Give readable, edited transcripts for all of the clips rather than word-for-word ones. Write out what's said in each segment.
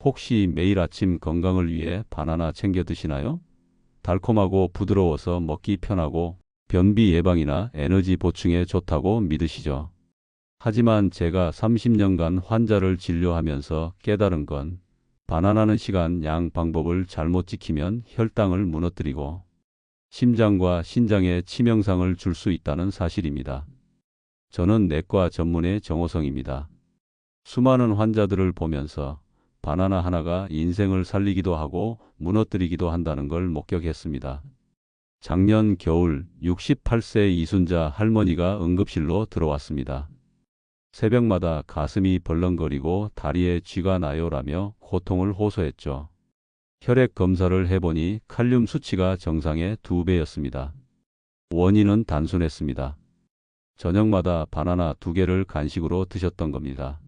혹시 매일 아침 건강을 위해 바나나 챙겨 드시나요? 달콤하고 부드러워서 먹기 편하고 변비 예방이나 에너지 보충에 좋다고 믿으시죠? 하지만 제가 30년간 환자를 진료하면서 깨달은 건 바나나는 시간, 양, 방법을 잘못 지키면 혈당을 무너뜨리고 심장과 신장에 치명상을 줄 수 있다는 사실입니다. 저는 내과 전문의 정호성입니다. 수많은 환자들을 보면서 바나나 하나가 인생을 살리기도 하고 무너뜨리기도 한다는 걸 목격했습니다. 작년 겨울 68세 이순자 할머니가 응급실로 들어왔습니다. 새벽마다 가슴이 벌렁거리고 다리에 쥐가 나요라며 고통을 호소했죠. 혈액 검사를 해보니 칼륨 수치가 정상의 2배였습니다. 원인은 단순했습니다. 저녁마다 바나나 2개를 간식으로 드셨던 겁니다.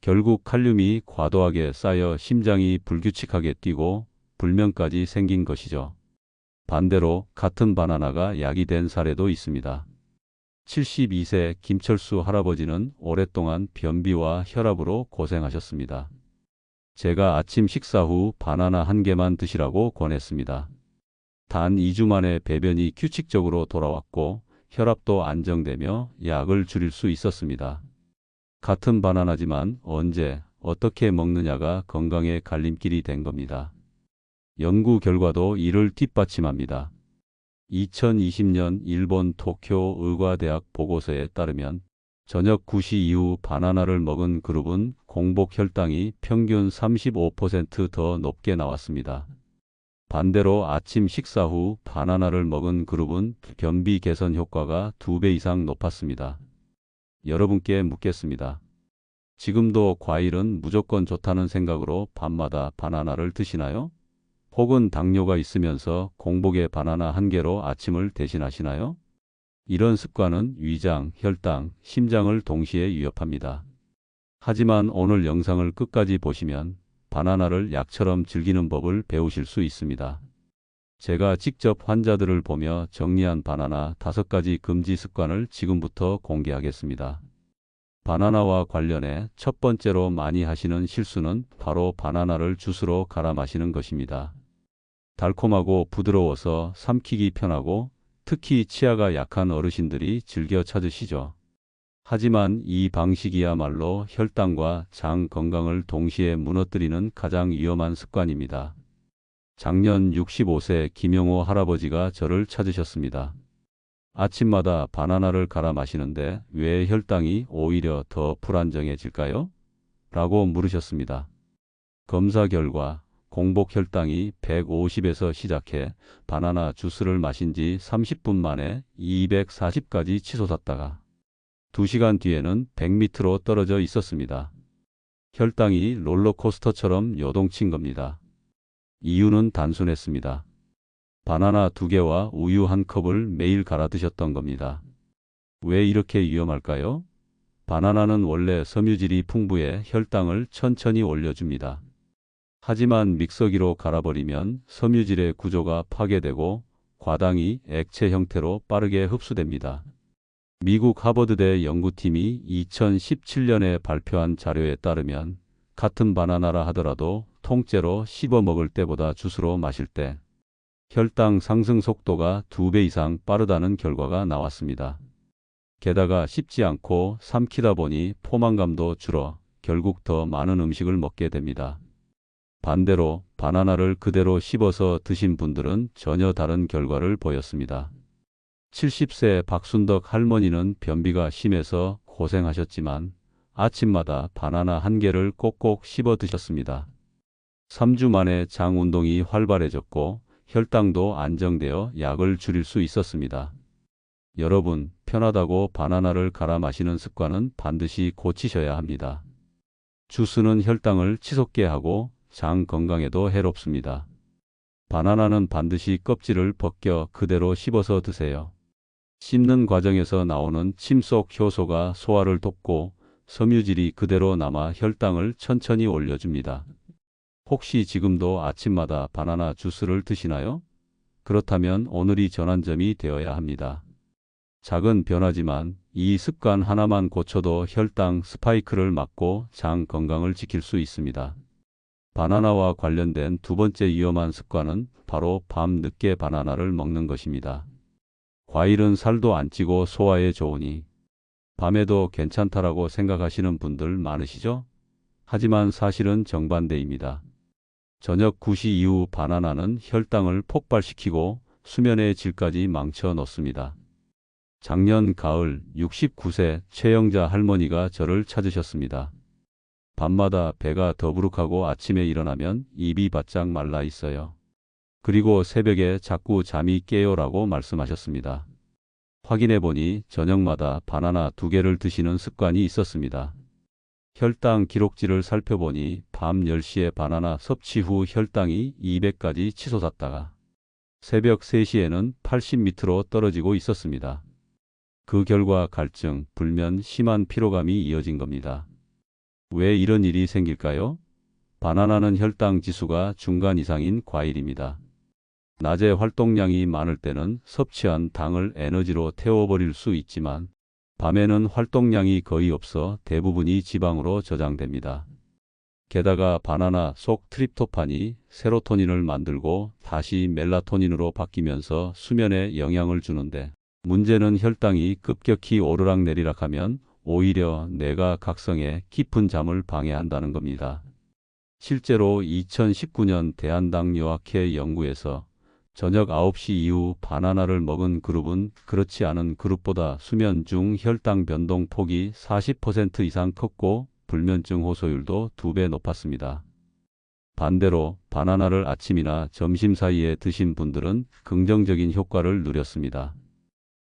결국 칼륨이 과도하게 쌓여 심장이 불규칙하게 뛰고 불면까지 생긴 것이죠. 반대로 같은 바나나가 약이 된 사례도 있습니다. 72세 김철수 할아버지는 오랫동안 변비와 혈압으로 고생하셨습니다. 제가 아침 식사 후 바나나 1개만 드시라고 권했습니다. 단 2주 만에 배변이 규칙적으로 돌아왔고 혈압도 안정되며 약을 줄일 수 있었습니다. 같은 바나나지만 언제, 어떻게 먹느냐가 건강의 갈림길이 된 겁니다. 연구 결과도 이를 뒷받침합니다. 2020년 일본 도쿄 의과대학 보고서에 따르면 저녁 9시 이후 바나나를 먹은 그룹은 공복 혈당이 평균 35% 높게 나왔습니다. 반대로 아침 식사 후 바나나를 먹은 그룹은 변비 개선 효과가 2배 이상 높았습니다. 여러분께 묻겠습니다. 지금도 과일은 무조건 좋다는 생각으로 밤마다 바나나를 드시나요? 혹은 당뇨가 있으면서 공복에 바나나 1개로 아침을 대신하시나요? 이런 습관은 위장, 혈당, 심장을 동시에 위협합니다. 하지만 오늘 영상을 끝까지 보시면 바나나를 약처럼 즐기는 법을 배우실 수 있습니다. 제가 직접 환자들을 보며 정리한 바나나 5가지 금지 습관을 지금부터 공개하겠습니다. 바나나와 관련해 첫 번째로 많이 하시는 실수는 바로 바나나를 주스로 갈아 마시는 것입니다. 달콤하고 부드러워서 삼키기 편하고 특히 치아가 약한 어르신들이 즐겨 찾으시죠. 하지만 이 방식이야말로 혈당과 장 건강을 동시에 무너뜨리는 가장 위험한 습관입니다. 작년 65세 김영호 할아버지가 저를 찾으셨습니다. 아침마다 바나나를 갈아 마시는데 왜 혈당이 오히려 더 불안정해질까요? 라고 물으셨습니다. 검사 결과 공복 혈당이 150에서 시작해 바나나 주스를 마신 지 30분 만에 240까지 치솟았다가 2시간 뒤에는 100m로 떨어져 있었습니다. 혈당이 롤러코스터처럼 요동친 겁니다. 이유는 단순했습니다. 바나나 2개와 우유 1컵을 매일 갈아 드셨던 겁니다. 왜 이렇게 위험할까요? 바나나는 원래 섬유질이 풍부해 혈당을 천천히 올려줍니다. 하지만 믹서기로 갈아버리면 섬유질의 구조가 파괴되고 과당이 액체 형태로 빠르게 흡수됩니다. 미국 하버드대 연구팀이 2017년에 발표한 자료에 따르면 같은 바나나라 하더라도 통째로 씹어 먹을 때보다 주스로 마실 때 혈당 상승 속도가 2배 이상 빠르다는 결과가 나왔습니다. 게다가 씹지 않고 삼키다 보니 포만감도 줄어 결국 더 많은 음식을 먹게 됩니다. 반대로 바나나를 그대로 씹어서 드신 분들은 전혀 다른 결과를 보였습니다. 70세 박순덕 할머니는 변비가 심해서 고생하셨지만 아침마다 바나나 1개를 꼭꼭 씹어 드셨습니다. 3주 만에 장 운동이 활발해졌고 혈당도 안정되어 약을 줄일 수 있었습니다. 여러분, 편하다고 바나나를 갈아 마시는 습관은 반드시 고치셔야 합니다. 주스는 혈당을 치솟게 하고 장 건강에도 해롭습니다. 바나나는 반드시 껍질을 벗겨 그대로 씹어서 드세요. 씹는 과정에서 나오는 침 속 효소가 소화를 돕고 섬유질이 그대로 남아 혈당을 천천히 올려줍니다. 혹시 지금도 아침마다 바나나 주스를 드시나요? 그렇다면 오늘이 전환점이 되어야 합니다. 작은 변화지만 이 습관 하나만 고쳐도 혈당 스파이크를 막고 장 건강을 지킬 수 있습니다. 바나나와 관련된 두 번째 위험한 습관은 바로 밤 늦게 바나나를 먹는 것입니다. 과일은 살도 안 찌고 소화에 좋으니 밤에도 괜찮다라고 생각하시는 분들 많으시죠? 하지만 사실은 정반대입니다. 저녁 9시 이후 바나나는 혈당을 폭발시키고 수면의 질까지 망쳐 놓습니다. 작년 가을 69세 최영자 할머니가 저를 찾으셨습니다. 밤마다 배가 더부룩하고 아침에 일어나면 입이 바짝 말라 있어요. 그리고 새벽에 자꾸 잠이 깨요라고 말씀하셨습니다. 확인해 보니 저녁마다 바나나 2개를 드시는 습관이 있었습니다. 혈당 기록지를 살펴보니 밤 10시에 바나나 섭취 후 혈당이 200까지 치솟았다가 새벽 3시에는 80 밑으로 떨어지고 있었습니다. 그 결과 갈증, 불면, 심한 피로감이 이어진 겁니다. 왜 이런 일이 생길까요? 바나나는 혈당 지수가 중간 이상인 과일입니다. 낮에 활동량이 많을 때는 섭취한 당을 에너지로 태워버릴 수 있지만 밤에는 활동량이 거의 없어 대부분이 지방으로 저장됩니다. 게다가 바나나 속 트립토판이 세로토닌을 만들고 다시 멜라토닌으로 바뀌면서 수면에 영향을 주는데 문제는 혈당이 급격히 오르락내리락하면 오히려 뇌가 각성해 깊은 잠을 방해한다는 겁니다. 실제로 2019년 대한당뇨학회 연구에서 저녁 9시 이후 바나나를 먹은 그룹은 그렇지 않은 그룹보다 수면 중 혈당 변동 폭이 40% 이상 컸고 불면증 호소율도 2배 높았습니다. 반대로 바나나를 아침이나 점심 사이에 드신 분들은 긍정적인 효과를 누렸습니다.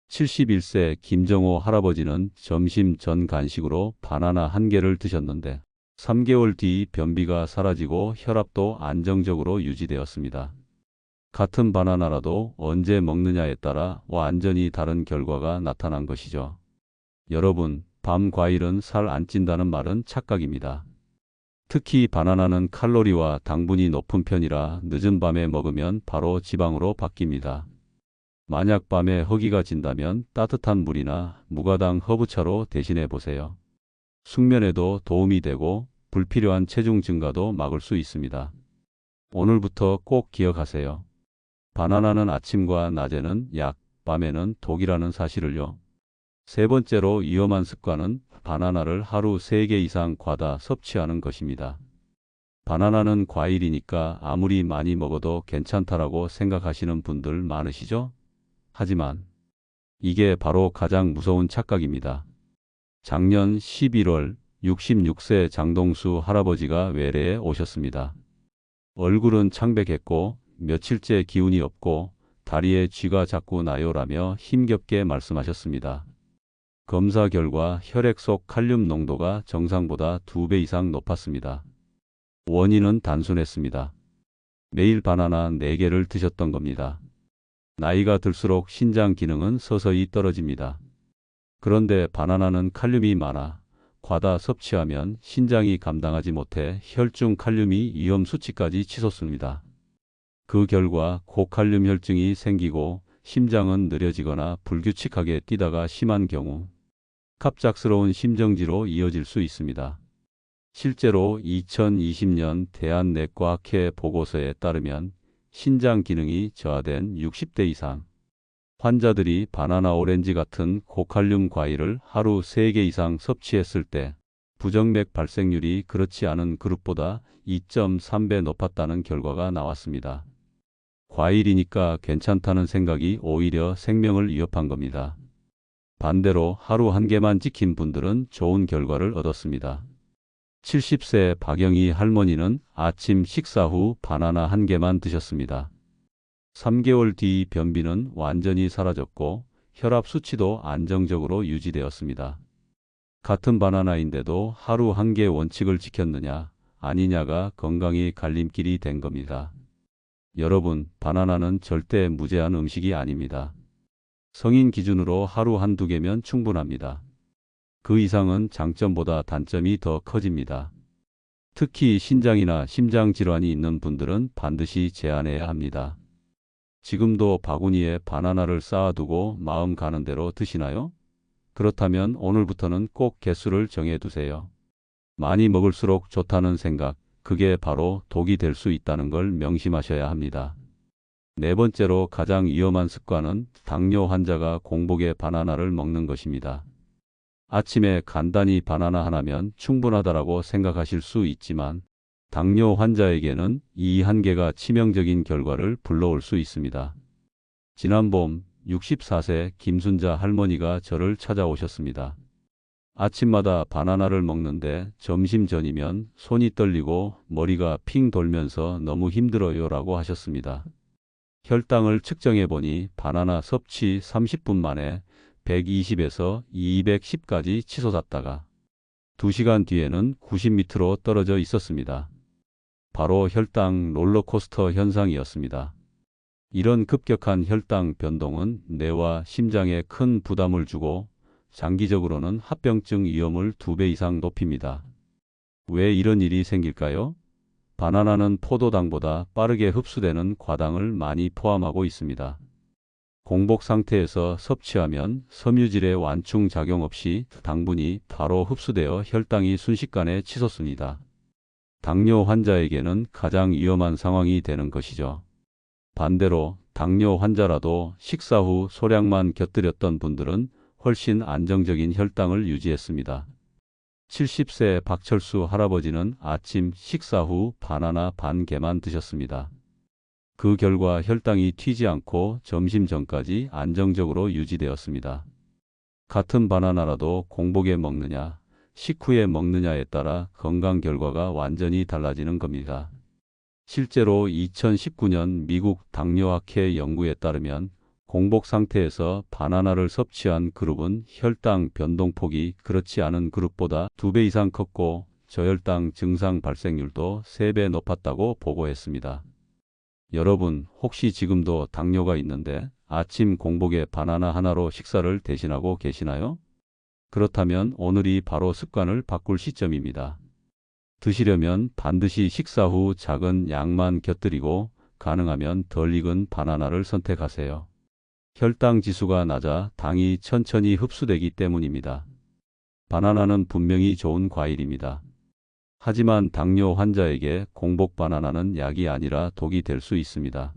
71세 김정호 할아버지는 점심 전 간식으로 바나나 1개를 드셨는데 3개월 뒤 변비가 사라지고 혈압도 안정적으로 유지되었습니다. 같은 바나나라도 언제 먹느냐에 따라 완전히 다른 결과가 나타난 것이죠. 여러분, 밤 과일은 살 안 찐다는 말은 착각입니다. 특히 바나나는 칼로리와 당분이 높은 편이라 늦은 밤에 먹으면 바로 지방으로 바뀝니다. 만약 밤에 허기가 진다면 따뜻한 물이나 무가당 허브차로 대신해 보세요. 숙면에도 도움이 되고 불필요한 체중 증가도 막을 수 있습니다. 오늘부터 꼭 기억하세요. 바나나는 아침과 낮에는 약, 밤에는 독이라는 사실을요. 세 번째로 위험한 습관은 바나나를 하루 3개 이상 과다 섭취하는 것입니다. 바나나는 과일이니까 아무리 많이 먹어도 괜찮다라고 생각하시는 분들 많으시죠? 하지만 이게 바로 가장 무서운 착각입니다. 작년 11월 66세 장동수 할아버지가 외래에 오셨습니다. 얼굴은 창백했고 며칠째 기운이 없고 다리에 쥐가 자꾸 나요라며 힘겹게 말씀하셨습니다. 검사 결과 혈액 속 칼륨 농도가 정상보다 2배 이상 높았습니다. 원인은 단순했습니다. 매일 바나나 4개를 드셨던 겁니다. 나이가 들수록 신장 기능은 서서히 떨어집니다. 그런데 바나나는 칼륨이 많아 과다 섭취하면 신장이 감당하지 못해 혈중 칼륨이 위험 수치까지 치솟습니다. 그 결과 고칼륨 혈증이 생기고 심장은 느려지거나 불규칙하게 뛰다가 심한 경우 갑작스러운 심정지로 이어질 수 있습니다. 실제로 2020년 대한내과학회 보고서에 따르면 신장 기능이 저하된 60대 이상 환자들이 바나나 오렌지 같은 고칼륨 과일을 하루 3개 이상 섭취했을 때 부정맥 발생률이 그렇지 않은 그룹보다 2.3배 높았다는 결과가 나왔습니다. 과일이니까 괜찮다는 생각이 오히려 생명을 위협한 겁니다. 반대로 하루 1개만 지킨 분들은 좋은 결과를 얻었습니다. 70세 박영희 할머니는 아침 식사 후 바나나 1개만 드셨습니다. 3개월 뒤 변비는 완전히 사라졌고 혈압 수치도 안정적으로 유지되었습니다. 같은 바나나인데도 하루 1개 원칙을 지켰느냐 아니냐가 건강의 갈림길이 된 겁니다. 여러분, 바나나는 절대 무제한 음식이 아닙니다. 성인 기준으로 하루 1~2개면 충분합니다. 그 이상은 장점보다 단점이 더 커집니다. 특히 신장이나 심장 질환이 있는 분들은 반드시 제한해야 합니다. 지금도 바구니에 바나나를 쌓아두고 마음 가는 대로 드시나요? 그렇다면 오늘부터는 꼭 개수를 정해 두세요. 많이 먹을수록 좋다는 생각, 그게 바로 독이 될 수 있다는 걸 명심하셔야 합니다. 네 번째로 가장 위험한 습관은 당뇨 환자가 공복에 바나나를 먹는 것입니다. 아침에 간단히 바나나 하나면 충분하다라고 생각하실 수 있지만 당뇨 환자에게는 이 한 개가 치명적인 결과를 불러올 수 있습니다. 지난 봄 64세 김순자 할머니가 저를 찾아오셨습니다. 아침마다 바나나를 먹는데 점심 전이면 손이 떨리고 머리가 핑 돌면서 너무 힘들어요라고 하셨습니다. 혈당을 측정해 보니 바나나 섭취 30분 만에 120에서 210까지 치솟았다가 2시간 뒤에는 90 밑으로 떨어져 있었습니다. 바로 혈당 롤러코스터 현상이었습니다. 이런 급격한 혈당 변동은 뇌와 심장에 큰 부담을 주고 장기적으로는 합병증 위험을 2배 이상 높입니다. 왜 이런 일이 생길까요? 바나나는 포도당보다 빠르게 흡수되는 과당을 많이 포함하고 있습니다. 공복 상태에서 섭취하면 섬유질의 완충 작용 없이 당분이 바로 흡수되어 혈당이 순식간에 치솟습니다. 당뇨 환자에게는 가장 위험한 상황이 되는 것이죠. 반대로 당뇨 환자라도 식사 후 소량만 곁들였던 분들은 훨씬 안정적인 혈당을 유지했습니다. 70세 박철수 할아버지는 아침 식사 후 바나나 반 개만 드셨습니다. 그 결과 혈당이 튀지 않고 점심 전까지 안정적으로 유지되었습니다. 같은 바나나라도 공복에 먹느냐, 식후에 먹느냐에 따라 건강 결과가 완전히 달라지는 겁니다. 실제로 2019년 미국 당뇨학회 연구에 따르면 공복 상태에서 바나나를 섭취한 그룹은 혈당 변동폭이 그렇지 않은 그룹보다 2배 이상 컸고 저혈당 증상 발생률도 3배 높았다고 보고했습니다. 여러분, 혹시 지금도 당뇨가 있는데 아침 공복에 바나나 하나로 식사를 대신하고 계시나요? 그렇다면 오늘이 바로 습관을 바꿀 시점입니다. 드시려면 반드시 식사 후 작은 양만 곁들이고 가능하면 덜 익은 바나나를 선택하세요. 혈당 지수가 낮아 당이 천천히 흡수되기 때문입니다. 바나나는 분명히 좋은 과일입니다. 하지만 당뇨 환자에게 공복 바나나는 약이 아니라 독이 될 수 있습니다.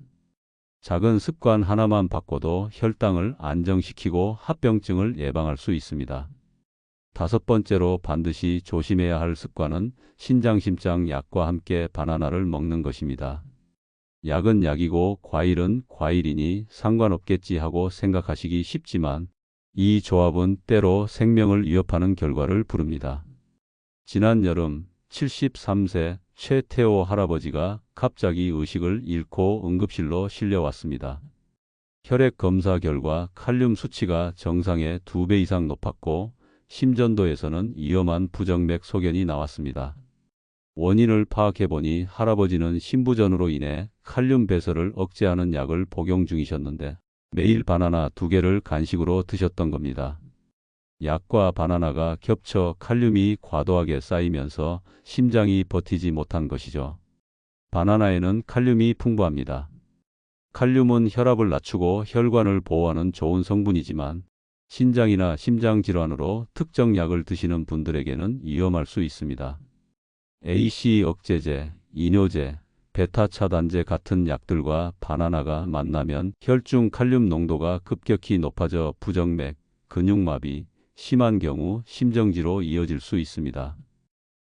작은 습관 하나만 바꿔도 혈당을 안정시키고 합병증을 예방할 수 있습니다. 다섯 번째로 반드시 조심해야 할 습관은 신장심장 약과 함께 바나나를 먹는 것입니다. 약은 약이고 과일은 과일이니 상관없겠지 하고 생각하시기 쉽지만 이 조합은 때로 생명을 위협하는 결과를 부릅니다. 지난 여름 73세 최태호 할아버지가 갑자기 의식을 잃고 응급실로 실려왔습니다. 혈액 검사 결과 칼륨 수치가 정상의 2배 이상 높았고 심전도에서는 위험한 부정맥 소견이 나왔습니다. 원인을 파악해보니 할아버지는 심부전으로 인해 칼륨 배설을 억제하는 약을 복용 중이셨는데 매일 바나나 2개를 간식으로 드셨던 겁니다. 약과 바나나가 겹쳐 칼륨이 과도하게 쌓이면서 심장이 버티지 못한 것이죠. 바나나에는 칼륨이 풍부합니다. 칼륨은 혈압을 낮추고 혈관을 보호하는 좋은 성분이지만 신장이나 심장질환으로 특정 약을 드시는 분들에게는 위험할 수 있습니다. AC 억제제, 이뇨제, 베타 차단제 같은 약들과 바나나가 만나면 혈중 칼륨 농도가 급격히 높아져 부정맥, 근육마비, 심한 경우 심정지로 이어질 수 있습니다.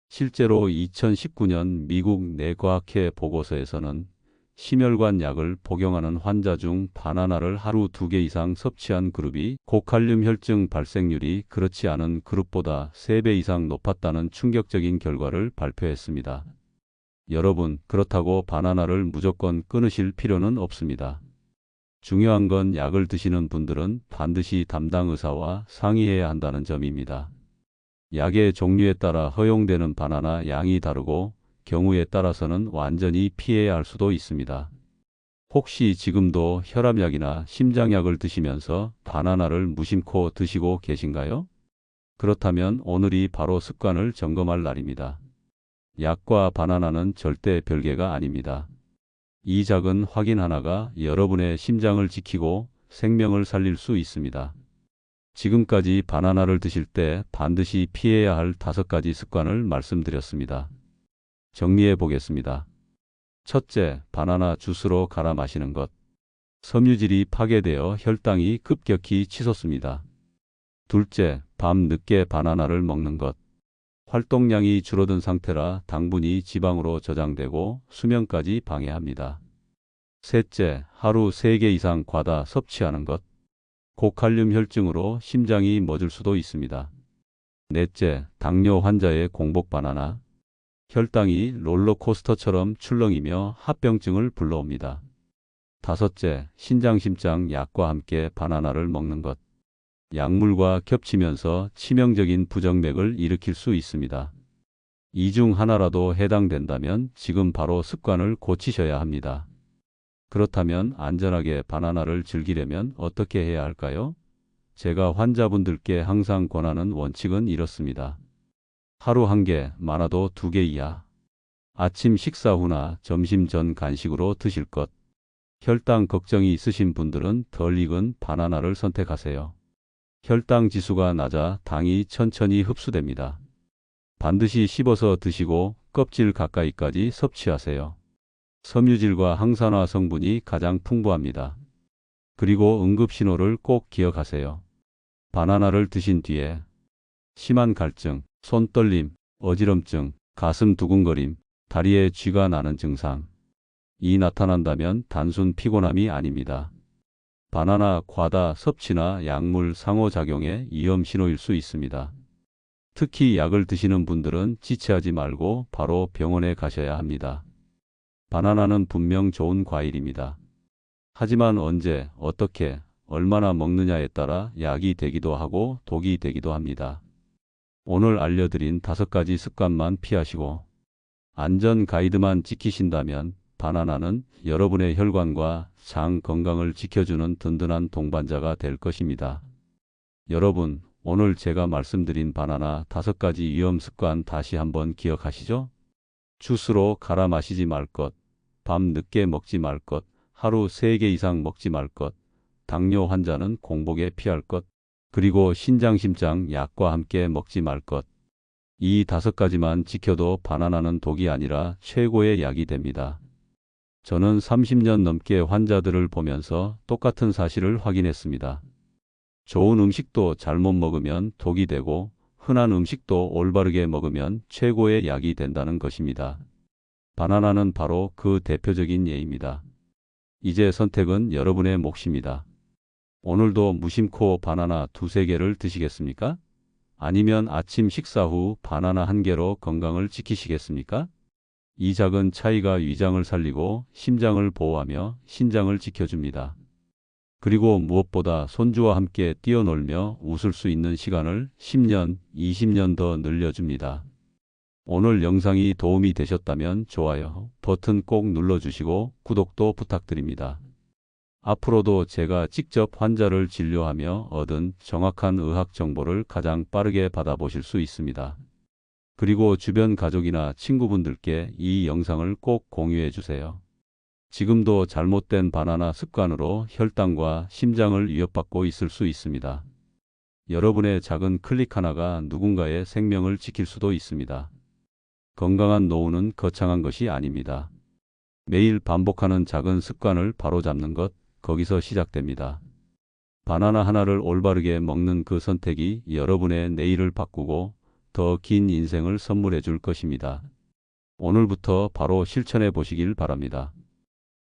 실제로 2019년 미국 뇌과학회 보고서에서는 심혈관 약을 복용하는 환자 중 바나나를 하루 2개 이상 섭취한 그룹이 고칼륨 혈증 발생률이 그렇지 않은 그룹보다 3배 이상 높았다는 충격적인 결과를 발표했습니다. 여러분, 그렇다고 바나나를 무조건 끊으실 필요는 없습니다. 중요한 건 약을 드시는 분들은 반드시 담당 의사와 상의해야 한다는 점입니다. 약의 종류에 따라 허용되는 바나나 양이 다르고 경우에 따라서는 완전히 피해야 할 수도 있습니다. 혹시 지금도 혈압약이나 심장약을 드시면서 바나나를 무심코 드시고 계신가요? 그렇다면 오늘이 바로 습관을 점검할 날입니다. 약과 바나나는 절대 별개가 아닙니다. 이 작은 확인 하나가 여러분의 심장을 지키고 생명을 살릴 수 있습니다. 지금까지 바나나를 드실 때 반드시 피해야 할 5가지 습관을 말씀드렸습니다. 정리해 보겠습니다. 첫째, 바나나 주스로 갈아 마시는 것. 섬유질이 파괴되어 혈당이 급격히 치솟습니다. 둘째, 밤 늦게 바나나를 먹는 것. 활동량이 줄어든 상태라 당분이 지방으로 저장되고 수면까지 방해합니다. 셋째, 하루 3개 이상 과다 섭취하는 것. 고칼륨 혈증으로 심장이 멎을 수도 있습니다. 넷째, 당뇨 환자의 공복 바나나. 혈당이 롤러코스터처럼 출렁이며 합병증을 불러옵니다. 다섯째, 신장심장 약과 함께 바나나를 먹는 것. 약물과 겹치면서 치명적인 부정맥을 일으킬 수 있습니다. 이 중 하나라도 해당된다면 지금 바로 습관을 고치셔야 합니다. 그렇다면 안전하게 바나나를 즐기려면 어떻게 해야 할까요? 제가 환자분들께 항상 권하는 원칙은 이렇습니다. 하루 1개, 많아도 2개 이하. 아침 식사 후나 점심 전 간식으로 드실 것. 혈당 걱정이 있으신 분들은 덜 익은 바나나를 선택하세요. 혈당 지수가 낮아 당이 천천히 흡수됩니다. 반드시 씹어서 드시고 껍질 가까이까지 섭취하세요. 섬유질과 항산화 성분이 가장 풍부합니다. 그리고 응급신호를 꼭 기억하세요. 바나나를 드신 뒤에 심한 갈증, 손떨림, 어지럼증, 가슴 두근거림, 다리에 쥐가 나는 증상. 이 나타난다면 단순 피곤함이 아닙니다. 바나나 과다 섭취나 약물 상호작용의 위험 신호일 수 있습니다. 특히 약을 드시는 분들은 지체하지 말고 바로 병원에 가셔야 합니다. 바나나는 분명 좋은 과일입니다. 하지만 언제, 어떻게, 얼마나 먹느냐에 따라 약이 되기도 하고 독이 되기도 합니다. 오늘 알려드린 5가지 습관만 피하시고 안전 가이드만 지키신다면 바나나는 여러분의 혈관과 장 건강을 지켜주는 든든한 동반자가 될 것입니다. 여러분, 오늘 제가 말씀드린 바나나 5가지 위험 습관 다시 한번 기억하시죠? 주스로 갈아 마시지 말 것, 밤 늦게 먹지 말 것, 하루 3개 이상 먹지 말 것, 당뇨 환자는 공복에 피할 것, 그리고 신장심장 약과 함께 먹지 말 것. 이 5가지만 지켜도 바나나는 독이 아니라 최고의 약이 됩니다. 저는 30년 넘게 환자들을 보면서 똑같은 사실을 확인했습니다. 좋은 음식도 잘못 먹으면 독이 되고 흔한 음식도 올바르게 먹으면 최고의 약이 된다는 것입니다. 바나나는 바로 그 대표적인 예입니다. 이제 선택은 여러분의 몫입니다. 오늘도 무심코 바나나 2~3개를 드시겠습니까? 아니면 아침 식사 후 바나나 1개로 건강을 지키시겠습니까? 이 작은 차이가 위장을 살리고 심장을 보호하며 신장을 지켜줍니다. 그리고 무엇보다 손주와 함께 뛰어놀며 웃을 수 있는 시간을 10년, 20년 더 늘려줍니다. 오늘 영상이 도움이 되셨다면 좋아요 버튼 꼭 눌러주시고 구독도 부탁드립니다. 앞으로도 제가 직접 환자를 진료하며 얻은 정확한 의학 정보를 가장 빠르게 받아보실 수 있습니다. 그리고 주변 가족이나 친구분들께 이 영상을 꼭 공유해 주세요. 지금도 잘못된 바나나 습관으로 혈당과 심장을 위협받고 있을 수 있습니다. 여러분의 작은 클릭 하나가 누군가의 생명을 지킬 수도 있습니다. 건강한 노후는 거창한 것이 아닙니다. 매일 반복하는 작은 습관을 바로잡는 것, 거기서 시작됩니다. 바나나 하나를 올바르게 먹는 그 선택이 여러분의 내일을 바꾸고 더 긴 인생을 선물해 줄 것입니다. 오늘부터 바로 실천해 보시길 바랍니다.